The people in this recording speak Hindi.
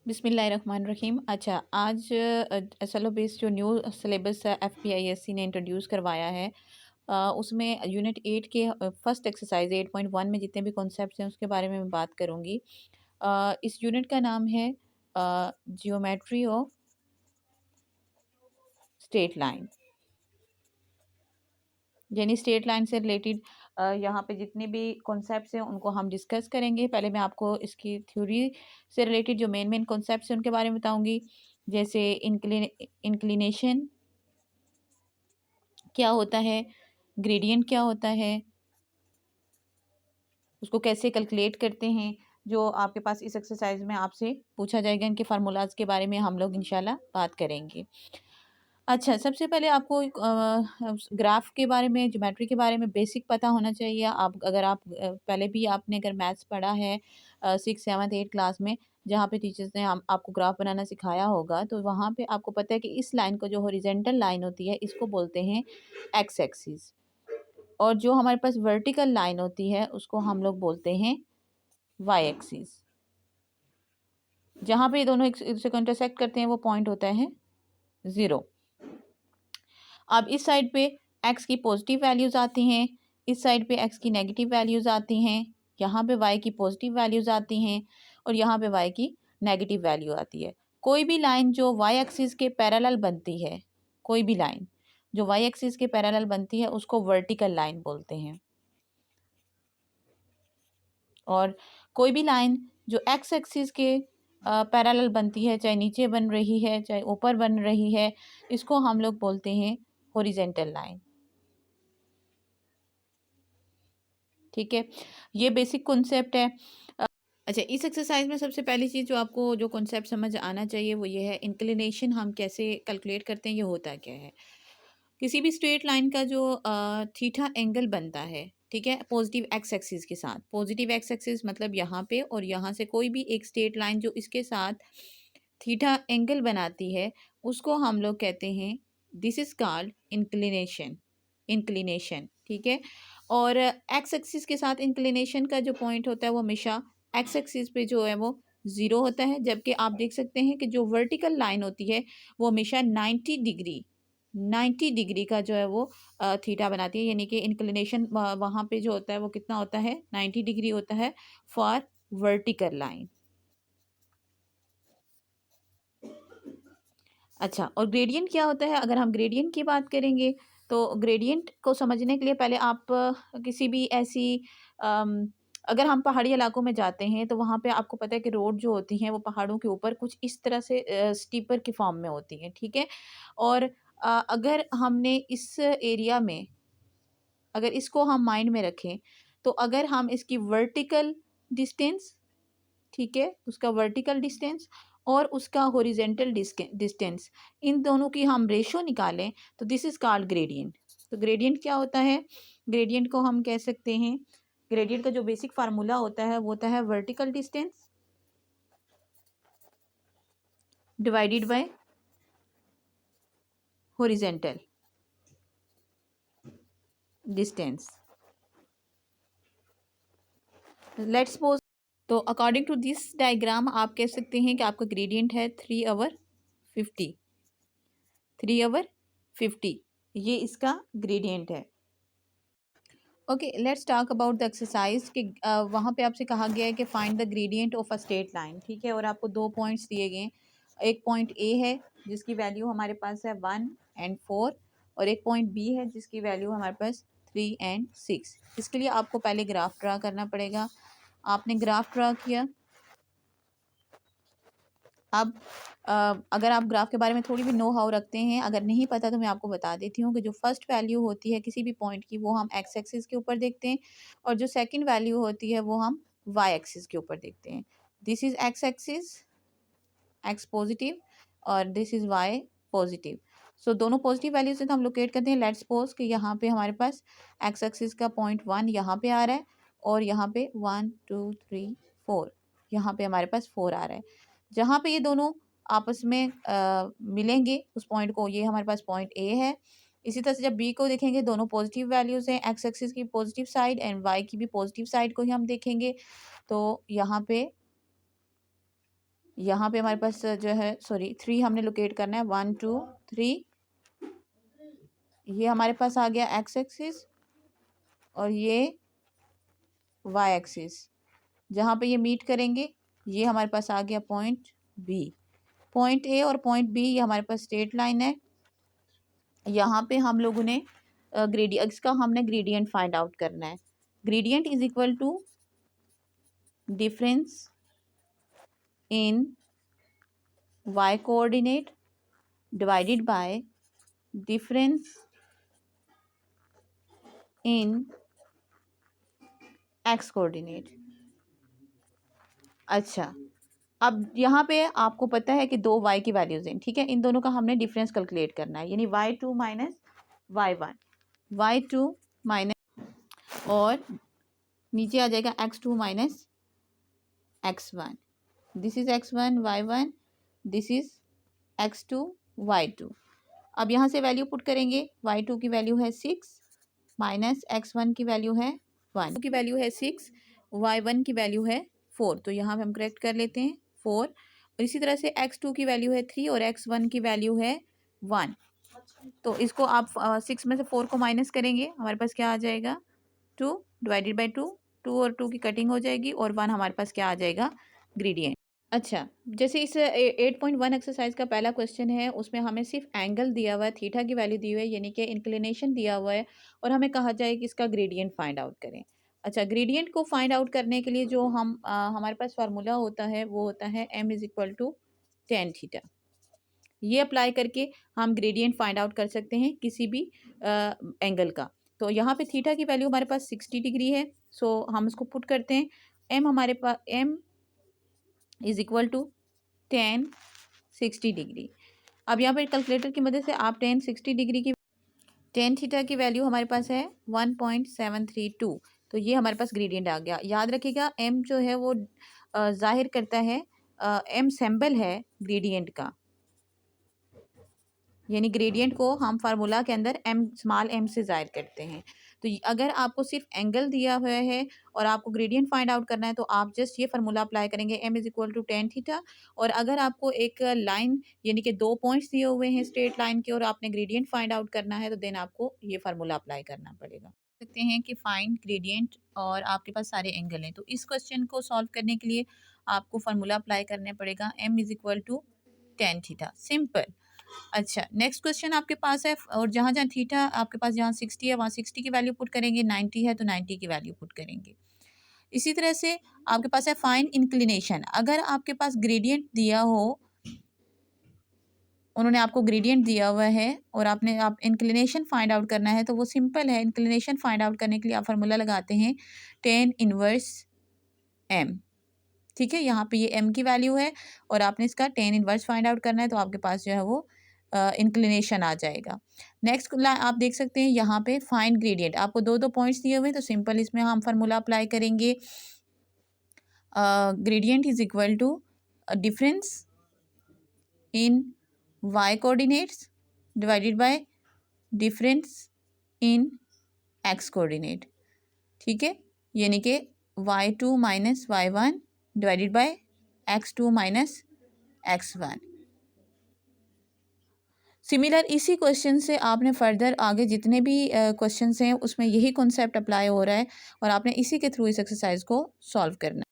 बिस्मिल्लाहिर्रहमानिर्रहीम। अच्छा, आज एसएलओ बेस्ड जो न्यू सिलेबस एफपीआईएससी ने इंट्रोड्यूस करवाया है, उसमें यूनिट 8 के फर्स्ट एक्सरसाइज 8.1 में जितने भी कॉन्सेप्ट्स हैं उसके बारे में मैं बात करूँगी। इस यूनिट का नाम है जियोमेट्री ऑफ स्ट्रेट लाइन, यानी स्ट्रेट लाइन से रिलेटेड यहाँ पे जितने भी कॉन्सेप्ट्स हैं उनको हम डिस्कस करेंगे। पहले मैं आपको इसकी थ्योरी से रिलेटेड जो मेन मेन कॉन्सेप्ट्स हैं उनके बारे में बताऊंगी। जैसे इंक्लिनेशन क्या होता है, ग्रेडियंट क्या होता है, उसको कैसे कैलकुलेट करते हैं, जो आपके पास इस एक्सरसाइज में आपसे पूछा जाएगा। इनके फार्मूलाज के बारे में हम लोग इंशाल्लाह बात करेंगे। अच्छा, सबसे पहले आपको ग्राफ के बारे में, ज्योमेट्री के बारे में बेसिक पता होना चाहिए। अगर आप पहले भी आपने अगर मैथ्स पढ़ा है 6, 7, 8 क्लास में, जहाँ पे टीचर्स ने हम आपको ग्राफ बनाना सिखाया होगा, तो वहाँ पे आपको पता है कि इस लाइन को, जो हॉरिजेंटल लाइन होती है, इसको बोलते हैं एक्स एक्सिस। और जो हमारे पास वर्टिकल लाइन होती है उसको हम लोग बोलते हैं वाई एक्सिस। जहाँ पे ये दोनों एक दूसरे को इंटरसेक्ट करते हैं वो पॉइंट होता है 0। अब इस साइड पे एक्स की पॉजिटिव वैल्यूज़ आती हैं, इस साइड पे एक्स की नेगेटिव वैल्यूज़ आती हैं, यहाँ पे वाई की पॉजिटिव वैल्यूज़ आती हैं और यहाँ पे वाई की नेगेटिव वैल्यू आती है। कोई भी लाइन जो वाई एक्सिस के पैरेलल बनती है, कोई भी लाइन जो वाई एक्सिस के पैरेलल बनती है उसको वर्टिकल लाइन बोलते हैं। और कोई भी लाइन जो एक्स एक्सिस के पैरेलल बनती है, चाहे नीचे बन रही है चाहे ऊपर बन रही है, इसको हम लोग बोलते हैं हॉरिजेंटल लाइन। ठीक है, ये बेसिक कॉन्सेप्ट है। अच्छा, इस एक्सरसाइज में सबसे पहली चीज़ जो आपको जो कॉन्सेप्ट समझ आना चाहिए वो ये है, इंक्लिनेशन हम कैसे कैलकुलेट करते हैं, ये होता क्या है। किसी भी स्ट्रेट लाइन का जो थीटा एंगल बनता है, ठीक है, पॉजिटिव एक्स एक्सिस के साथ। पॉजिटिव एक्स एक्सिस मतलब यहाँ पे, और यहाँ से कोई भी एक स्ट्रेट लाइन जो इसके साथ थीटा एंगल बनाती है उसको हम लोग कहते हैं, this is called inclination. Inclination, ठीक है। और एक्स एक्सिस के साथ इंक्लिनेशन का जो पॉइंट होता है वो हमेशा एक्स एक्सिस पे जो है वो 0 होता है, जबकि आप देख सकते हैं कि जो वर्टिकल लाइन होती है वो हमेशा 90 डिग्री का जो है वो थीटा बनाती है, यानी कि इंक्लिनेशन वहाँ पे जो होता है वो कितना होता है, 90 डिग्री होता है फॉर वर्टिकल लाइन। अच्छा, और ग्रेडियंट क्या होता है? अगर हम ग्रेडियंट की बात करेंगे तो ग्रेडियंट को समझने के लिए पहले आप किसी भी ऐसी अम, अगर हम पहाड़ी इलाकों में जाते हैं तो वहाँ पे आपको पता है कि रोड जो होती हैं वो पहाड़ों के ऊपर कुछ इस तरह से स्टीपर के फॉर्म में होती हैं, ठीक है। और अगर हमने इस एरिया में, अगर इसको हम माइंड में रखें, तो अगर हम इसकी वर्टिकल डिस्टेंस, ठीक है, उसका वर्टिकल डिस्टेंस और उसका हॉरिजेंटल डिस्टेंस, इन दोनों की हम रेशो निकालें तो दिस इज कॉल्ड ग्रेडियंट। तो ग्रेडियंट क्या होता है? ग्रेडियंट को हम कह सकते हैं, ग्रेडियंट का जो बेसिक फार्मूला होता है वो होता है vertical distance divided by horizontal distance. Let's suppose, तो अकॉर्डिंग टू दिस डायग्राम आप कह सकते हैं कि आपका ग्रेडियंट है 3/50। 3/50 ये इसका ग्रेडियंट है। Okay, let's talk about the exercise कि वहाँ पे आपसे कहा गया है कि find the gradient of a straight line, ठीक है। और आपको 2 पॉइंट्स दिए गए हैं। एक पॉइंट ए है जिसकी वैल्यू हमारे पास है 1 और 4, और एक पॉइंट बी है जिसकी वैल्यू हमारे पास 3 और 6। इसके लिए आपको पहले ग्राफ ड्रा करना पड़ेगा। आपने ग्राफ ड्रा किया। अब अगर आप ग्राफ के बारे में थोड़ी भी नो हाउ रखते हैं, अगर नहीं पता तो मैं आपको बता देती हूँ कि जो फर्स्ट वैल्यू होती है किसी भी पॉइंट की वो हम एक्स एक्सिस के ऊपर देखते हैं, और जो सेकंड वैल्यू होती है वो हम वाई एक्सिस के ऊपर देखते हैं। This is x axis, x positive, और दिस इज वाई पॉजिटिव। सो दोनों पॉजिटिव वैल्यू से तो हम लोकेट करते हैं। लेट्स सपोज कि यहाँ पे हमारे पास एक्स एक्सिस का पॉइंट 1 यहाँ पे आ रहा है, और यहाँ पे 1 2 3 4, यहाँ पे हमारे पास 4 आ रहा है। जहाँ पे ये दोनों आपस में मिलेंगे उस पॉइंट को, ये हमारे पास पॉइंट ए है। इसी तरह से जब बी को देखेंगे, दोनों पॉजिटिव वैल्यूज़ हैं, एक्स एक्सिस की पॉजिटिव साइड एंड वाई की भी पॉजिटिव साइड को ही हम देखेंगे। तो यहाँ पे हमारे पास जो है सॉरी 3 हमने लोकेट करना है, 1 2 3। ये हमारे पास आ गया एक्स एक्सिस और ये वाई एक्सिस, जहाँ पे ये मीट करेंगे ये हमारे पास आ गया पॉइंट बी। पॉइंट ए और पॉइंट बी ये हमारे पास स्ट्रेट लाइन है। यहाँ पे हम लोगों ने ग्रेडियंट, इसका हमने ग्रेडियंट फाइंड आउट करना है। Gradient is equal to difference in Y coordinate divided by difference in X coordinate. अच्छा, अब यहाँ पे आपको पता है कि दो y की वैल्यूज हैं, ठीक है। इन दोनों का हमने डिफरेंस कैलकुलेट करना है, यानी y2 minus y1, y2 minus और नीचे आ जाएगा x2 minus x1। This is x1 y1, this is x2 y2। अब यहाँ से वैल्यू पुट करेंगे, y2 की वैल्यू है 6 माइनस x1 की वैल्यू है 1, की वैल्यू है 6, y1 की वैल्यू है 4, तो यहाँ पे हम करेक्ट कर लेते हैं 4। और इसी तरह से x2 की वैल्यू है 3 और x1 की वैल्यू है 1। तो इसको आप 6 में से 4 को माइनस करेंगे, हमारे पास क्या आ जाएगा 2 डिवाइडेड बाई 2, 2 और 2 की कटिंग हो जाएगी और 1 हमारे पास क्या आ जाएगा ग्रेडियंट। अच्छा, जैसे इस 8.1 एक्सरसाइज का पहला क्वेश्चन है, उसमें हमें सिर्फ एंगल दिया हुआ है, थीटा की वैल्यू दी हुई है, यानी कि इंक्लिनेशन दिया हुआ है और हमें कहा जाए कि इसका ग्रेडियंट फाइंड आउट करें। अच्छा, ग्रेडियंट को फाइंड आउट करने के लिए जो हमारे पास फार्मूला होता है वो होता है m is equal to tan theta. ये अप्लाई करके हम ग्रेडियंट फाइंड आउट कर सकते हैं किसी भी एंगल का। तो यहाँ पे थीटा की वैल्यू हमारे पास 60 डिग्री है, सो हम इसको पुट करते हैं। m हमारे पास m is equal to 10 60 degree. अब यहाँ पर कैलकुलेटर की मदद से आप 10 60 डिग्री की 10 थीटा की वैल्यू हमारे पास है 1.732, तो ये हमारे पास ग्रेडियंट आ गया। याद रखिएगा m जो है वो जाहिर करता है, m सिंबल है ग्रेडियंट का, यानी ग्रेडियंट को हम फार्मूला के अंदर m स्मॉल m से जाहिर करते हैं। तो अगर आपको सिर्फ एंगल दिया हुआ है और आपको ग्रेडियंट फाइंड आउट करना है तो आप जस्ट ये फार्मूला अप्लाई करेंगे, m is equal to tan theta. और अगर आपको एक लाइन यानी कि 2 पॉइंट्स दिए हुए हैं स्ट्रेट लाइन के और आपने ग्रेडियंट फाइंड आउट करना है तो देन आपको ये फार्मूला अप्लाई करना पड़ेगा। सकते हैं कि फाइंड ग्रेडियंट और आपके पास सारे एंगल हैं, तो इस क्वेश्चन को सॉल्व करने के लिए आपको फार्मूला अप्लाई करना पड़ेगा, m is equal to tan theta, simple. अच्छा, नेक्स्ट क्वेश्चन आपके पास है और जहाँ जहाँ थीटा आपके पास जहाँ 60 है वहाँ 60 की वैल्यू पुट करेंगे, 90 है तो 90 की वैल्यू पुट करेंगे। इसी तरह से आपके पास है फाइंड इंक्लिनेशन। अगर आपके पास ग्रेडियंट दिया हो, उन्होंने आपको ग्रेडियंट दिया हुआ है और आप इंक्लिनेशन फाइंड आउट करना है, तो वो सिंपल है। इंक्लिनेशन फाइंड आउट करने के लिए आप फार्मूला लगाते हैं टेन इनवर्स m, ठीक है। यहाँ पे ये m की वैल्यू है और आपने इसका टेन इनवर्स फाइंड आउट करना है, तो आपके पास जो है वो इंक्लिनेशन आ जाएगा। नेक्स्ट आप देख सकते हैं यहाँ पे फाइंड ग्रेडियंट, आपको दो दो पॉइंट्स दिए हुए हैं, तो सिंपल इसमें हम फार्मूला अप्लाई करेंगे, gradient is equal to difference in y coordinates divided by difference in x coordinate, ठीक है। यानी कि y2 minus y1 divided by x2 minus x1। Similar इसी क्वेश्चन से आपने फर्दर आगे जितने भी क्वेश्चंस हैं उसमें यही कॉन्सेप्ट अप्लाई हो रहा है और आपने इसी के थ्रू इस एक्सरसाइज को सॉल्व करना है।